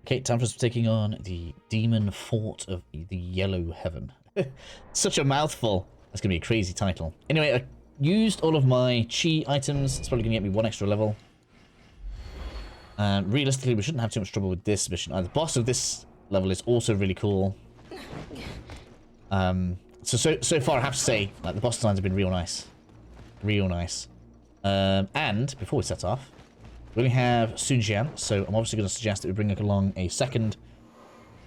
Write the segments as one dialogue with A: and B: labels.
A: Okay, time for us taking on the Demon Fort of the Yellow Heaven. Such a mouthful. That's going to be a crazy title. Anyway, I used all of my chi items. It's probably going to get me one extra level. And realistically, we shouldn't have too much trouble with this mission. The boss of this level is also really cool. So far, I have to say, like, the boss designs have been real nice. Real nice. And, before we set off, we only have Sun Jian, so I'm obviously going to suggest that we bring along a second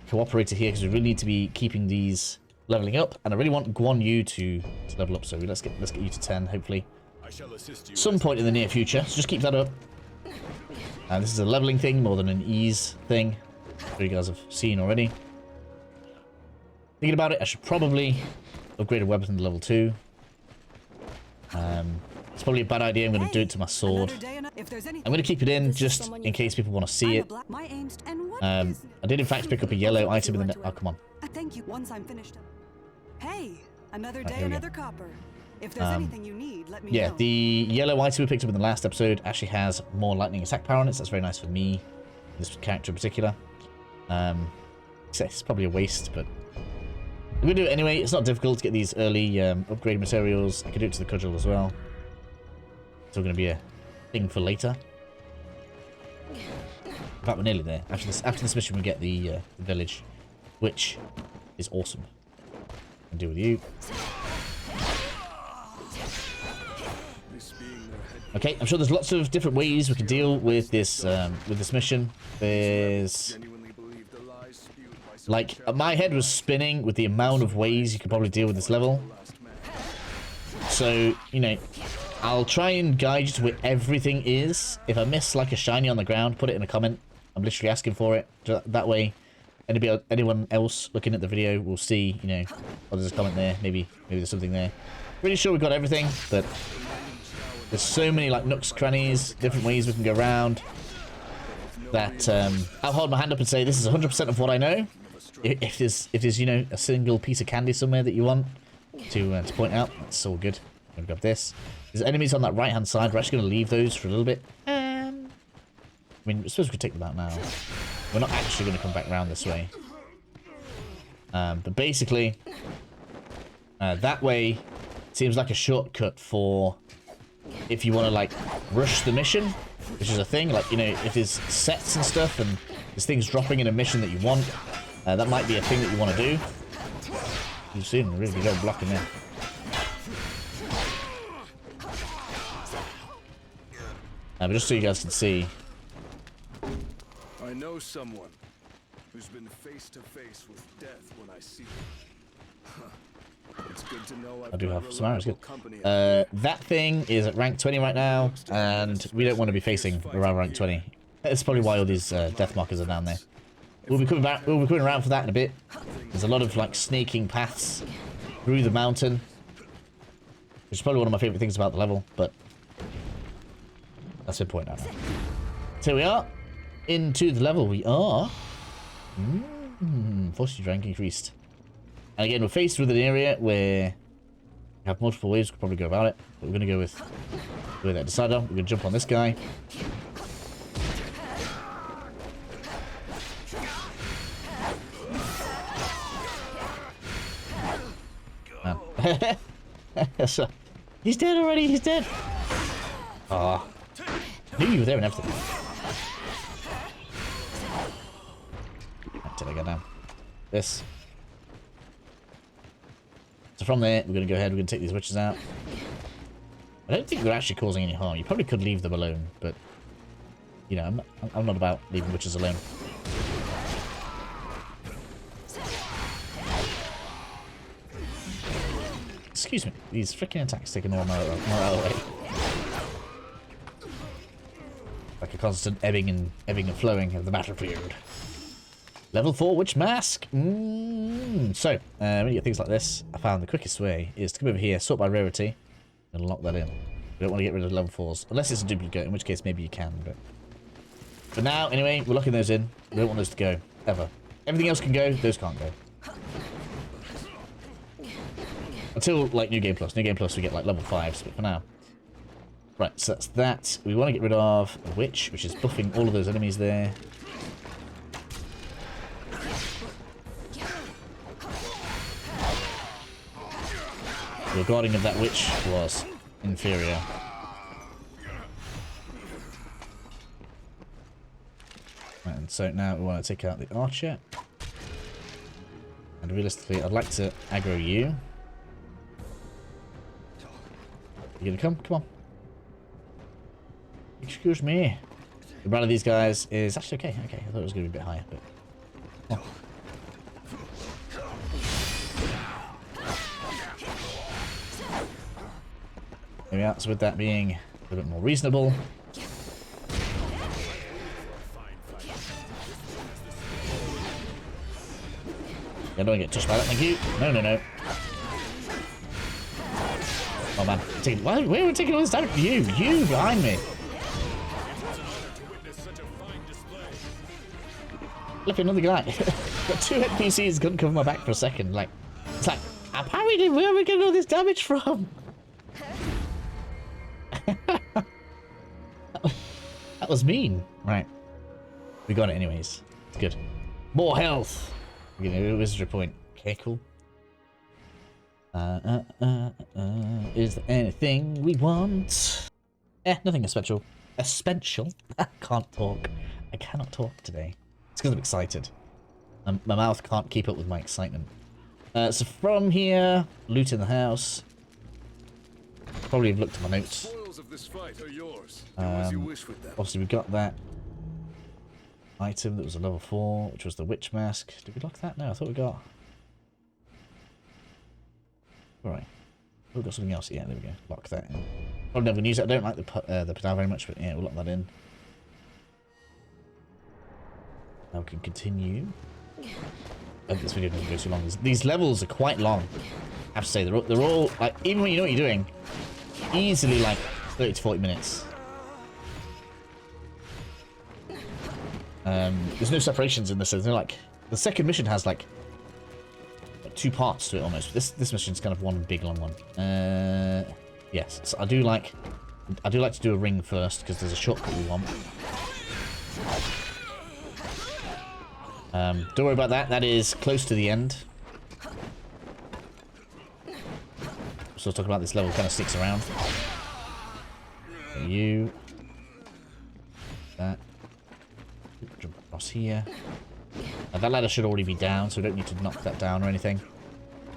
A: cooperator here, because we really need to be keeping these leveling up, and I really want Guan Yu to level up, so let's get you to 10, hopefully. Some point in the near future, so just keep that up. And this is a leveling thing more than an ease thing, that you guys have seen already. Thinking about it, I should probably upgrade a weapon to level 2. It's probably a bad idea. I'm going to do it to my sword. I'm going to keep it in just in case people want to see it. I did in fact pick up a yellow item in the... Oh, come on.
B: Thank you. Once I'm finished. Hey, another day, another copper. If there's anything you need, let me know.
A: Yeah, the yellow item we picked up in the last episode actually has more lightning attack power on it, so that's very nice for me, this character in particular. It's probably a waste, but I'm going to do it anyway. It's not difficult to get these early upgrade materials. I can do it to the cudgel as well. It's all going to be a thing for later. In fact, we're nearly there. After this mission, we get the village, which is awesome. I'll deal with you. Okay, I'm sure there's lots of different ways we can deal with this mission. There's... Like, my head was spinning with the amount of ways you could probably deal with this level. So, you know, I'll try and guide you to where everything is. If I miss, like, a shiny on the ground, put it in a comment. I'm literally asking for it. That way, anyone else looking at the video will see, you know, oh, there's a comment there. Maybe there's something there. Pretty sure we've got everything, but there's so many, like, nooks, crannies, different ways we can go around, that I'll hold my hand up and say this is 100% of what I know. If there's, you know, a single piece of candy somewhere that you want to point out, that's all good. I'm gonna grab this. There's enemies on that right-hand side. We're actually going to leave those for a little bit. I mean, I suppose we could take them out now. We're not actually going to come back around this way. But basically, that way seems like a shortcut for if you want to, like, rush the mission, which is a thing. Like, you know, if there's sets and stuff and there's things dropping in a mission that you want, that might be a thing that you want to do. You've seen a really good blocking there. But just so you guys can see,
C: I know someone who's been face to face with death when I see him. It's good to know
A: I do have some arrows. Good. That thing is at rank 20 right now, and we don't want to be facing around rank 20. That's probably why all these death markers are down there. We'll be coming back. We'll be coming around for that in a bit. There's a lot of, like, snaking paths through the mountain, which is probably one of my favorite things about the level. But that's the point now. So here we are into the level. We are. Fortitude rank increased. And again, we're faced with an area where we have multiple ways we could probably go about it. But we're going to go with the way that I decided on. We're going to jump on this guy. So, he's dead already. He's dead. Ah, knew you were there and everything. Until I go down. This. So from there, we're going to go ahead. We're going to take these witches out. I don't think they're actually causing any harm. You probably could leave them alone, but you know, I'm not about leaving witches alone. Excuse me, these freaking attacks taking more morale away. Like a constant ebbing and flowing of the battlefield. Level 4 Witch Mask! So, when you get things like this, I found the quickest way is to come over here, sort by rarity, and lock that in. We don't want to get rid of level 4s, unless it's a duplicate, in which case maybe you can, but... For now, anyway, we're locking those in. We don't want those to go, ever. Everything else can go, those can't go. Until, like, New Game Plus. New Game Plus we get, like, level 5s, but for now. Right, so that's that. We want to get rid of the Witch, which is buffing all of those enemies there. Your guarding of that witch was inferior. Right, and so now we want to take out the archer. And realistically, I'd like to aggro you. You gonna come? Come on. Excuse me. The brand of these guys is actually okay. Okay, I thought it was going to be a bit higher, but... Oh. There we are. So with that being a little bit more reasonable... Yeah, don't get touched by that, thank you. No, no, no. Oh man, where are we taking all this damage? You behind me. Look, another guy. Got 2 NPCs couldn't cover my back for a second. Like, it's like, I parried him. Where are we getting all this damage from? That was mean. Right, we got it anyways. It's good. More health. We're gonna do a wizardry point. Okay, cool. Is there anything we want? Nothing special. Essential. I can't talk. I cannot talk today. It's because I'm excited. My mouth can't keep up with my excitement. So from here, loot in the house. Probably have looked at my notes.
C: Spoils of this fight are yours. Do as you wish with them.
A: Obviously, we got that item that was a level 4, which was the witch mask. Did we lock that? No, I thought we got... Alright. We've got something else. Yeah, there we go. Lock that in. Probably never gonna use it. I don't like the pedal very much, but yeah, we'll lock that in. Now we can continue. I hope this video doesn't go too long. These levels are quite long. I have to say, they're all, like, even when you know what you're doing, easily like 30 to 40 minutes. There's no separations in this. There's no, like, the second mission has like 2 parts to it almost. This mission's kind of one big long one. Yes, so I do like to do a ring first because there's a shortcut we want. Don't worry about that. That is close to the end. So talking about this level kind of sticks around. You. That. Jump across here. Now that ladder should already be down, so we don't need to knock that down or anything.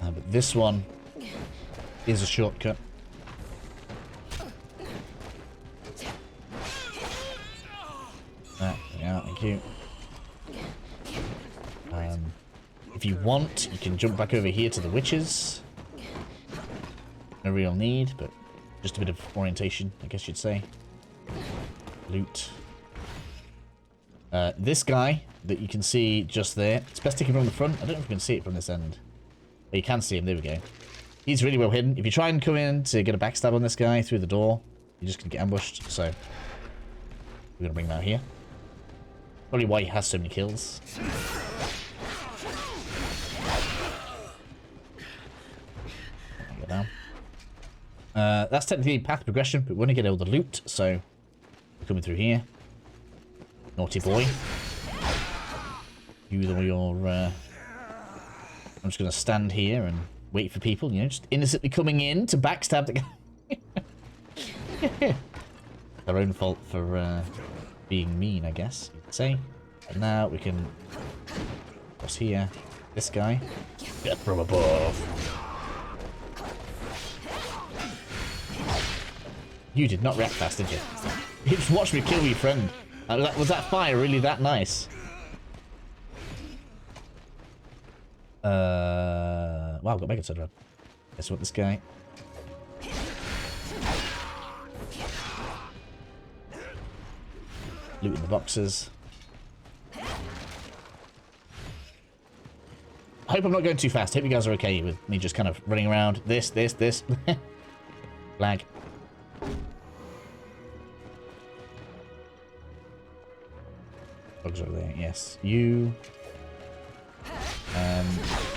A: But this one is a shortcut. Yeah, thank you. If you want, you can jump back over here to the witches. No real need, but just a bit of orientation, I guess you'd say. Loot. This guy that you can see just there, it's best taken from the front. I don't know if you can see it from this end. But you can see him, there we go. He's really well hidden. If you try and come in to get a backstab on this guy through the door, you're just going to get ambushed, so we're going to bring him out here. Probably why he has so many kills. Go down. That's technically path progression, but we want to get all the loot, so we're coming through here. Naughty boy. You with all your... I'm just going to stand here and wait for people, you know, just innocently coming in to backstab the guy. Their own fault for being mean, I guess you'd say. And now we can cross here. This guy. Get from above. You did not react fast, did you? You just watched me kill your friend. Was that fire really that nice? Wow, I've got Mega Turn around. Guess what, this guy. Looting the boxes. I hope I'm not going too fast. Hope you guys are okay with me just kind of running around. This. Flag. Bugs over there, yes. You.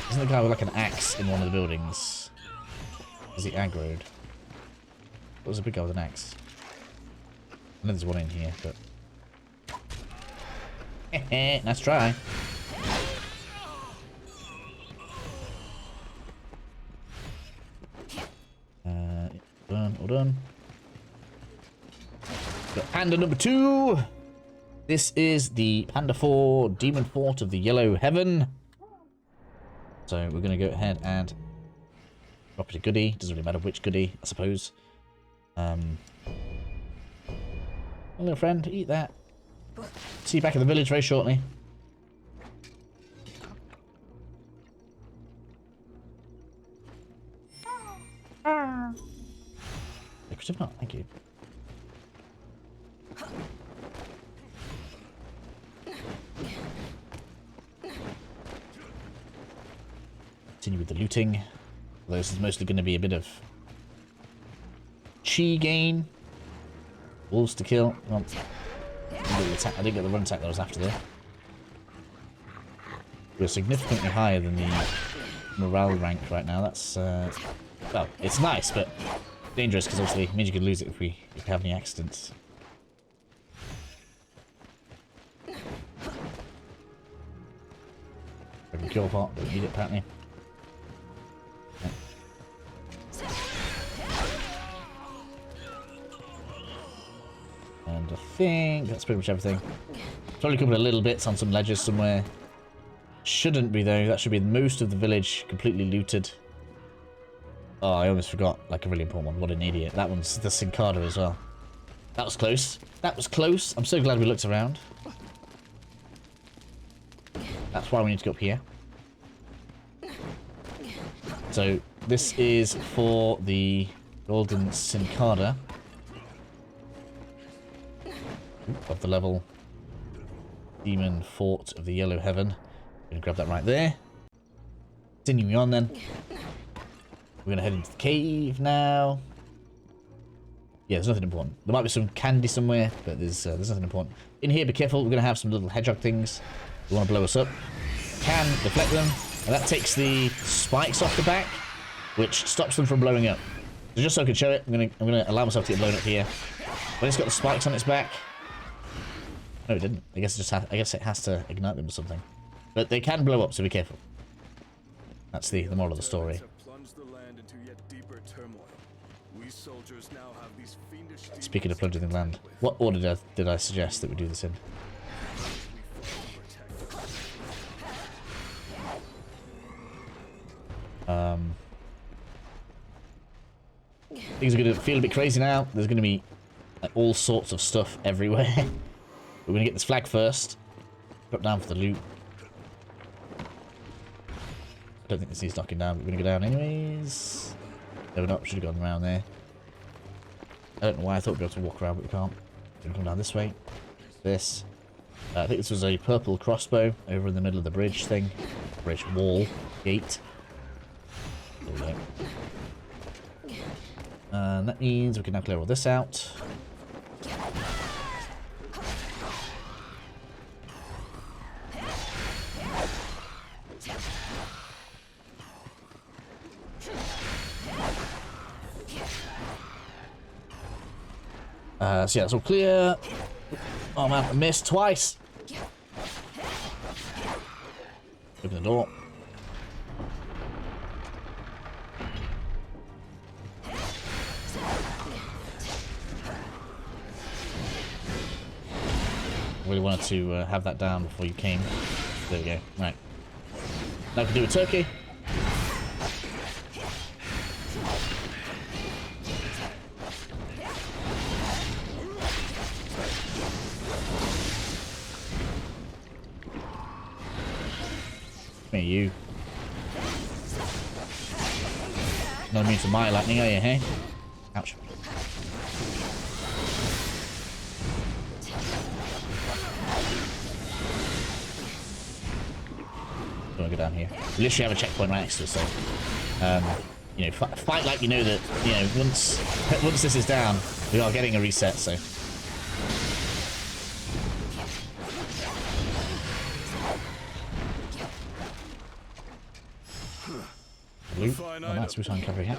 A: Isn't the guy with like an axe in one of the buildings? Is he aggroed? What was a big guy with an axe? I know there's one in here, but... nice try. Hold on. Got Panda number 2. This is the Panda 4 Demon Fort of the Yellow Heaven. So we're going to go ahead and drop it a goodie. Doesn't really matter which goodie, I suppose. Hello, friend. Eat that. See you back in the village very shortly. Decorative knot, thank you. Continue with the looting. Although this is mostly going to be a bit of chi gain. Wolves to kill. Well, I didn't get the run attack that was after there. We're significantly higher than the morale rank right now. That's, well, it's nice, but dangerous because obviously it means you could lose it if we have any accidents. Broken cure pot, don't need it apparently. And I think that's pretty much everything. Probably a couple of little bits on some ledges somewhere. Shouldn't be though, that should be most of the village completely looted. Oh, I almost forgot, like a really important one. What an idiot. That one's the Cincada as well. That was close. That was close. I'm so glad we looked around. That's why we need to go up here. So, this is for the Golden Cincada. Of the level Demon Fort of the Yellow Heaven. Gonna grab that right there. Continuing on then. We're gonna head into the cave now. Yeah, there's nothing important. There might be some candy somewhere, but there's nothing important. In here, be careful. We're gonna have some little hedgehog things. They want to blow us up. Can deflect them, and that takes the spikes off the back, which stops them from blowing up. So just so I can show it, I'm gonna allow myself to get blown up here. When it's got the spikes on its back. No, it didn't. I guess it has to ignite them or something. But they can blow up, so be careful. That's the moral of the story. Speaking of plunging the land, what order did I suggest that we do this in? Things are going to feel a bit crazy now. There's going to be like, all sorts of stuff everywhere. We're going to get this flag first. Drop down for the loot. I don't think this needs knocking down, but we're going to go down anyways. No, we're not. Should have gone around there. I don't know why I thought we'd be able to walk around, but we can't. We're going to come down this way. This. I think this was a purple crossbow over in the middle of the bridge thing. Bridge wall. Gate. There we go. And that means we can now clear all this out. So yeah, it's all clear. Oh man, I missed twice. Open the door. Really wanted to have that down before you came. There we go. Right. Now we can do a turkey. Hey, you. Not immune to my lightning, are you, hey? Ouch. Don't want to go down here. We literally have a checkpoint right next to us, so you know, fight like you know that, you know, once this is down, we are getting a reset, so. Loot. Oh, nice. We're trying cavalry hat.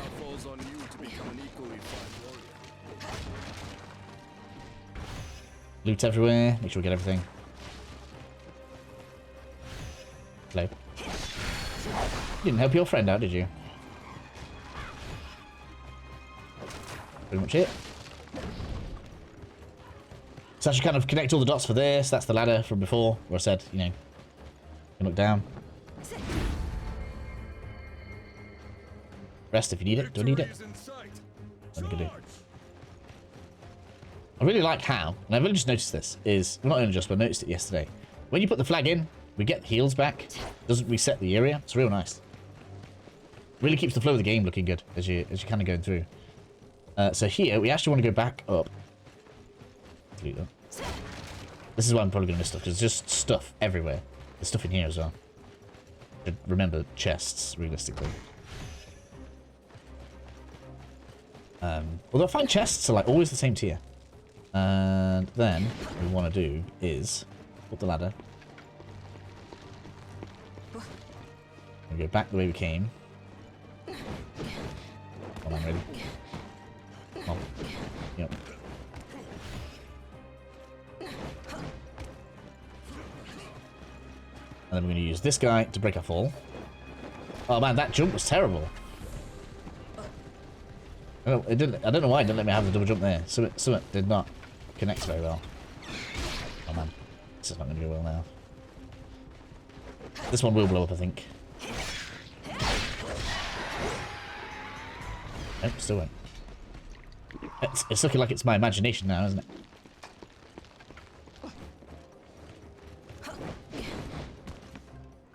A: Loot everywhere. Make sure we get everything. Hello. You didn't help your friend out, did you? pretty much it. So I should kind of connect all the dots for this. That's the ladder from before, where I said, you know, you can look down. Rest if you need it. Don't need it. What are you gonna do? I really like how, and I've only just noticed this, is, well, not only just, but I noticed it yesterday. When you put the flag in, we get the heals back. Doesn't reset the area. It's real nice. Really keeps the flow of the game looking good as you're kind of going through. So here, we actually want to go back up. Delete that. This is why I'm probably going to miss stuff, because there's just stuff everywhere. There's stuff in here as well. Remember, chests, realistically. Although I find chests are like always the same tier. And then what we want to do is put the ladder. We go back the way we came. Come on, ready? Oh, yep. And then we're going to use this guy to break our fall. Oh man, that jump was terrible. I don't know why it didn't let me have the double jump there. Something did not connect very well. Oh man, this is not going to go well now. This one will blow up, I think. Nope, still won't. It's looking like it's my imagination now, isn't it?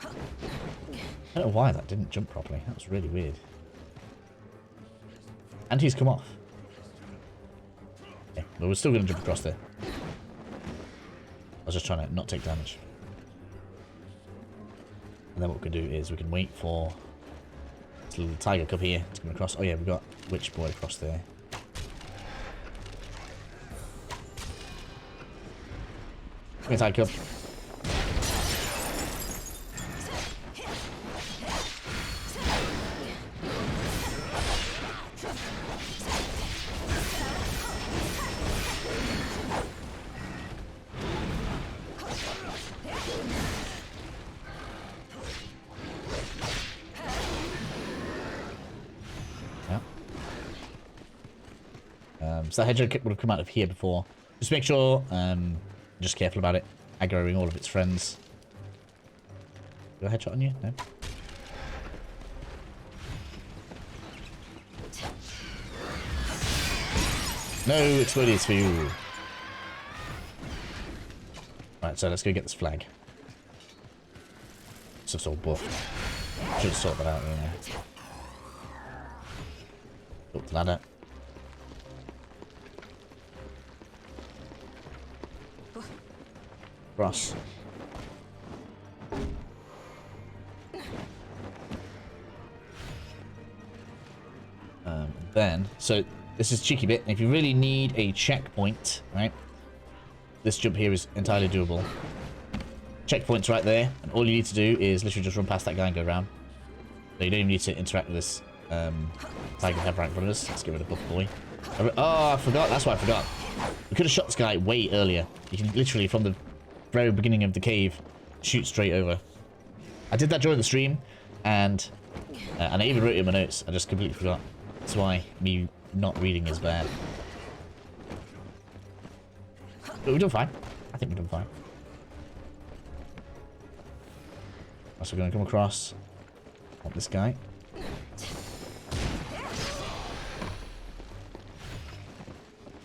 A: I don't know why that didn't jump properly. That was really weird. And he's come off. Okay, but we're still going to jump across there. I was just trying to not take damage. And then what we can do is we can wait for this little tiger cub here to come across. Oh yeah, we've got Witch Boy across there. Come here, tiger cub. So that hedgehog would have come out of here before. Just make sure, just careful about it. Aggroing all of its friends. Do a headshot on you? No? No, explodies for you. Right, so let's go get this flag. Stuff's all buffed. Should sort that out, yeah. Up the ladder. Cross. Then, so this is a cheeky bit. If you really need a checkpoint, right? This jump here is entirely doable. Checkpoint's right there, and all you need to do is literally just run past that guy and go around. So you don't even need to interact with this tiger we have right in front of us. Let's get rid of Buff Boy. Oh, I forgot. That's why I forgot. We could have shot this guy way earlier. You can literally, from the very beginning of the cave, shoot straight over. I did that during the stream, and I even wrote it in my notes. I just completely forgot. That's why me not reading is bad. But we've done fine. I think we've done fine. So we're going to come across on this guy.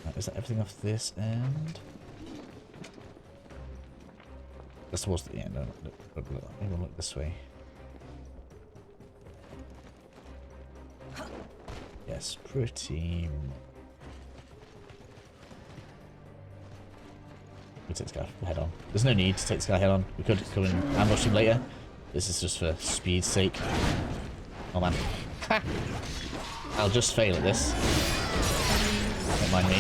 A: Right, is that everything off this end? That's towards the end. No, maybe we'll look this way. Yes, pretty. We take this guy head on. There's no need to take this guy head on. We could come and ambush him later. This is just for speed's sake. Oh man. Ha! I'll just fail at this. Don't mind me.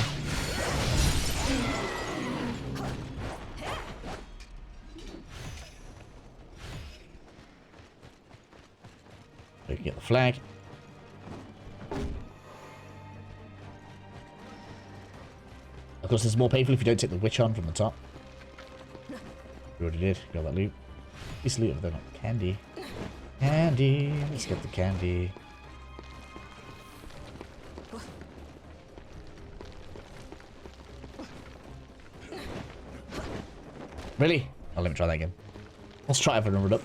A: We can get the flag. Of course, it's more painful if you don't take the witch on from the top. We already did. Got that loot. Piece of loot over there, not candy. Candy. Let's get the candy. Really? Oh, let me try that again. Let's try it for a run up.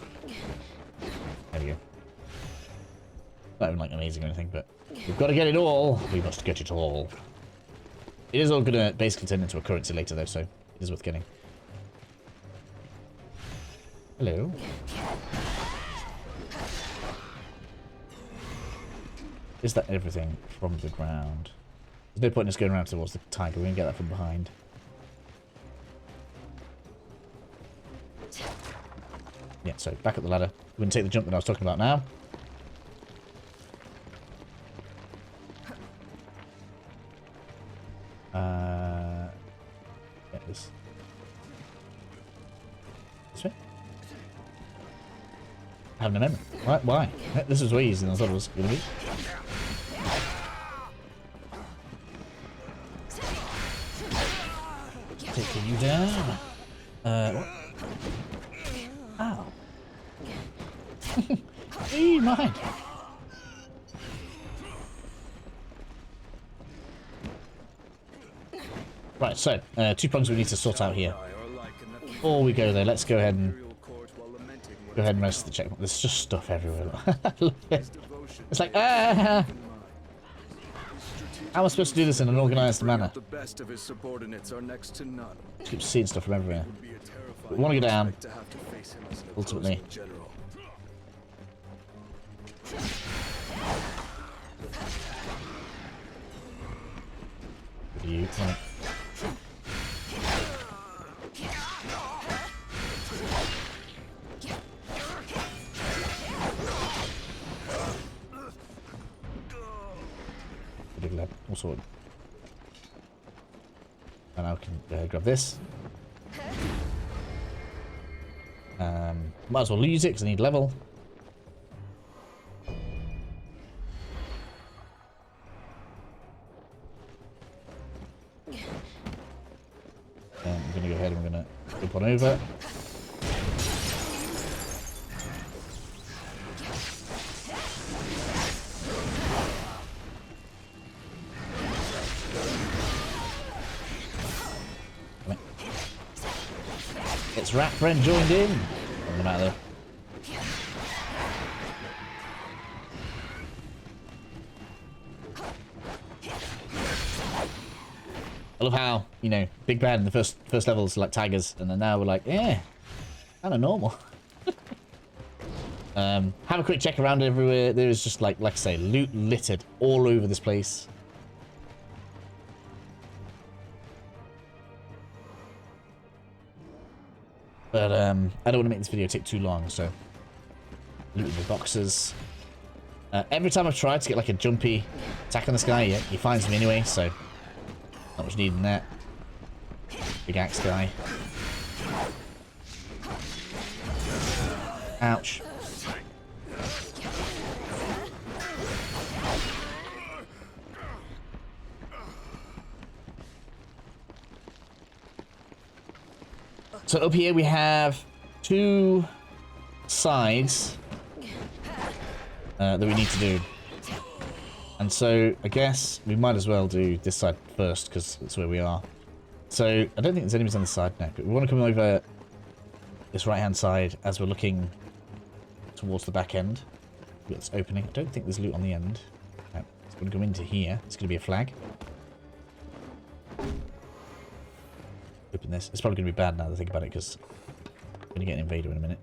A: There we go. Not even like amazing or anything, but we've got to get it all. We must get it all. It is all going to basically turn into a currency later, though, so it is worth getting. Hello. Is that everything from the ground? There's no point in us going around towards the tiger. We can get that from behind. Yeah, so back up the ladder. We're going to take the jump that I was talking about now. Get this. This way? I have no memory. Why? This was way easier than I thought it was going to be. Taking you down. What? Ow. Hey, mine. Right, so, 2 problems we need to sort out here. Before we go there, let's go ahead and rest the checkpoint. There's just stuff everywhere. I love it. It's like, ah! How am I supposed to do this in an organised manner?
C: The best of his subordinates are next to none.
A: Keep seeing stuff from everywhere. We want to go down. Ultimately. What do you want? All sorted. And I can grab this. Might as well use it because I need level. I'm going to go ahead and we're going to jump on over. It's Rat Friend joined in. Come out there. I love how, you know, Big Bad in the first levels like tigers, and then now we're like, yeah, kind of normal. Have a quick check around everywhere. There is just like I say, loot littered all over this place. But I don't want to make this video take too long, so looting the boxes. Every time I've tried to get like a jumpy attack on this guy, he finds me anyway, so not much need in that. Big axe guy. Ouch. So up here we have 2 sides that we need to do. And so I guess we might as well do this side first because that's where we are. So I don't think there's enemies on this side now, but we want to come over this right hand side as we're looking towards the back end. We've got this opening. I don't think there's loot on the end. No, it's going to go into here. It's going to be a flag. Open this. It's probably going to be bad now that I think about it because I'm going to get an invader in a minute.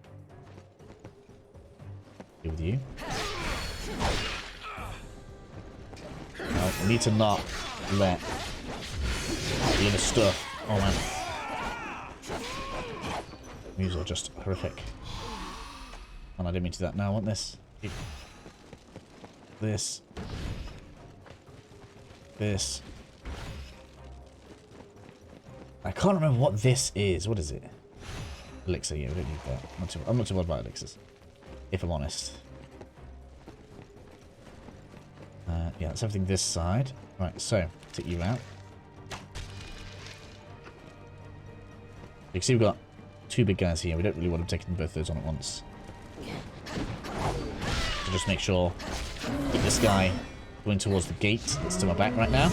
A: Deal with you. No, we need to not let the other stuff. Oh man. Moves are just horrific. And I didn't mean to do that. Now I want this. This. This. I can't remember what this is. What is it? Elixir, yeah, we don't need that. I'm not too worried about elixirs, if I'm honest. Yeah, that's everything this side. Right, so, take you out. You can see we've got 2 big guys here. We don't really want to take both those on at once. So just make sure, keep this guy going towards the gate that's to my back right now.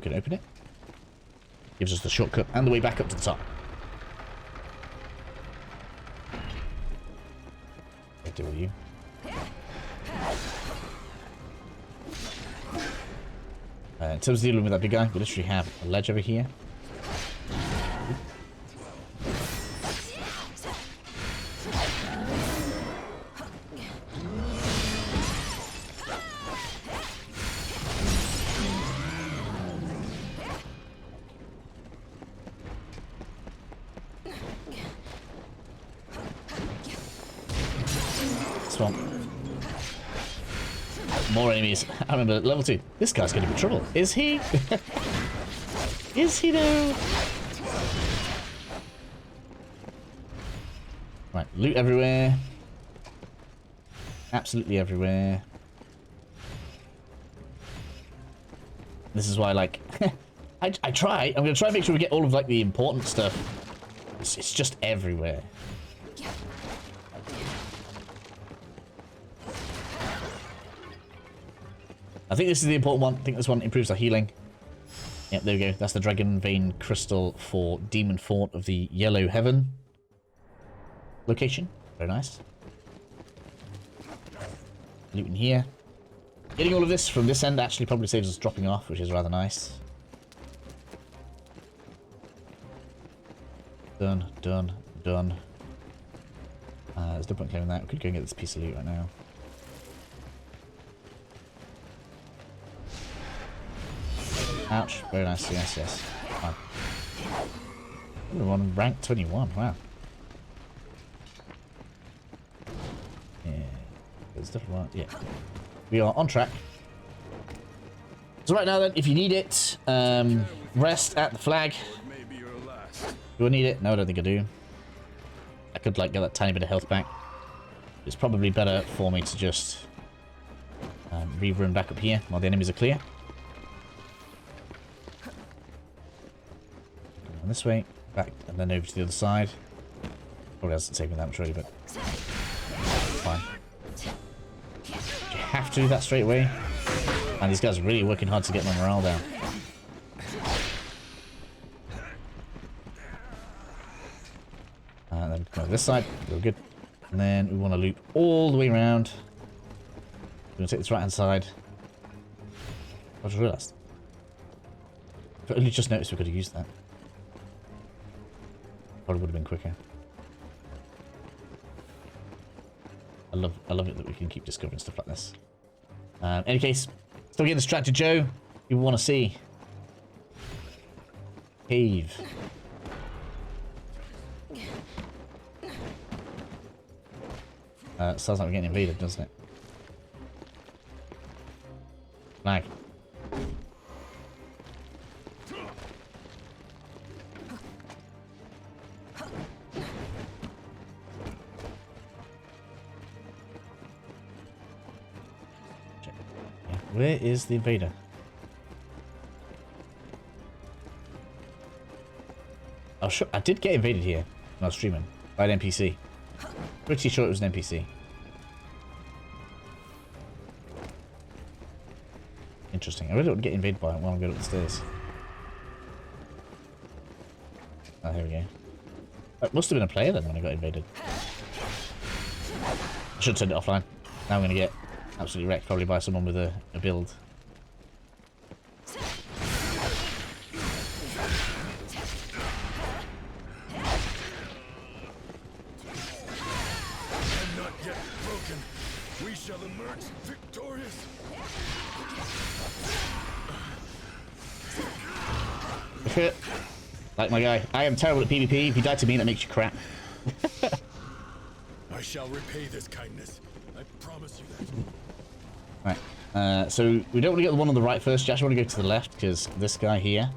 A: can open it. Gives us the shortcut and the way back up to the top. I'll deal with you. In terms of dealing with that big guy, we literally have a ledge over here. Swamp. More enemies. I remember level 2. This guy's going to be trouble. Is he? Is he though? Right, loot everywhere. Absolutely everywhere. This is why, like, I try. I'm going to try and make sure we get all of, like, the important stuff. It's just everywhere. I think this is the important one. I think this one improves our healing. Yep, there we go. That's the Dragon Vein Crystal for Demon Fort of the Yellow Heaven location. Very nice. Loot in here. Getting all of this from this end actually probably saves us dropping off, which is rather nice. Done, done, done. There's no point claiming that. We could go and get this piece of loot right now. Ouch. Very nice. Yes, yes. Fine. We're on rank 21. Wow. Yeah. There's different. Yeah. We are on track. So right now then, if you need it, rest at the flag. Do I need it? No, I don't think I do. I could like get that tiny bit of health back. It's probably better for me to just rerun back up here while the enemies are clear. And this way, back, and then over to the other side. Probably hasn't taken that much really, but fine. You have to do that straight away. And these guys are really working hard to get my morale down. And then come over this side, real good. And then we want to loop all the way around. We're going to take this right hand side. I just realised. I only just noticed we could have used that. Probably would have been quicker. I love it that we can keep discovering stuff like this. Any case, still getting the Strategy Joe. You want to see cave. Sounds like we're getting invaded, doesn't it? Lag. Where is the invader? Oh, sure. I did get invaded here when I was streaming by an NPC. Pretty sure it was an NPC. Interesting. I really don't want to get invaded by it while I'm going up the stairs. Oh, here we go. That must have been a player then when I got invaded. I should have turned it offline. Now I'm going to get absolutely wrecked probably by someone with a build.
C: We shall emerge victorious.
A: Like my guy, I am terrible at PvP. If you die to me, that makes you crap.
C: I shall repay this kindness. I promise you that.
A: Right. So we don't want to get the one on the right first. You actually want to go to the left because this guy here.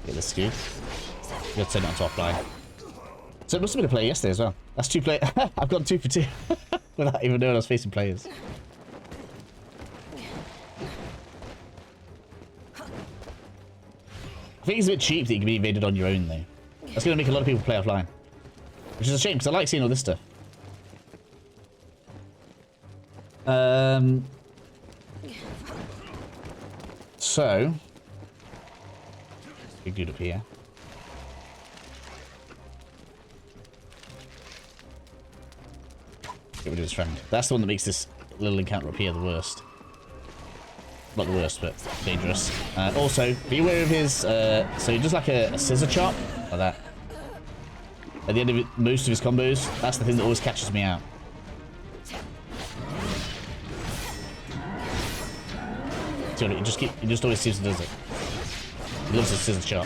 A: Get this dude. You got to turn it onto offline. So it must have been a player yesterday as well. That's 2 players. I've got 2 for 2 without even knowing I was facing players. I think it's a bit cheap that you can be invaded on your own though. That's going to make a lot of people play offline. Which is a shame because I like seeing all this stuff. So, big dude up here. Get rid of his friend. That's the one that makes this little encounter up here the worst. Not the worst, but dangerous. Also, be aware of his... so he does like a scissor chop, like that. At the end of it, most of his combos, that's the thing that always catches me out. So he just always seems to does it. He loves his scissor chop.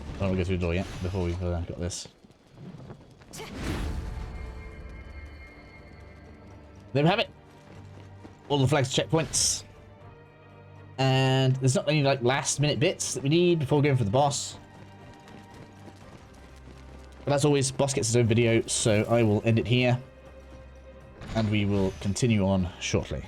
A: I don't want to go through the door yet before we've got this. There we have it. All the flags checkpoints. And there's not any like last minute bits that we need before going for the boss. But as always, boss gets his own video, so I will end it here. And we will continue on shortly.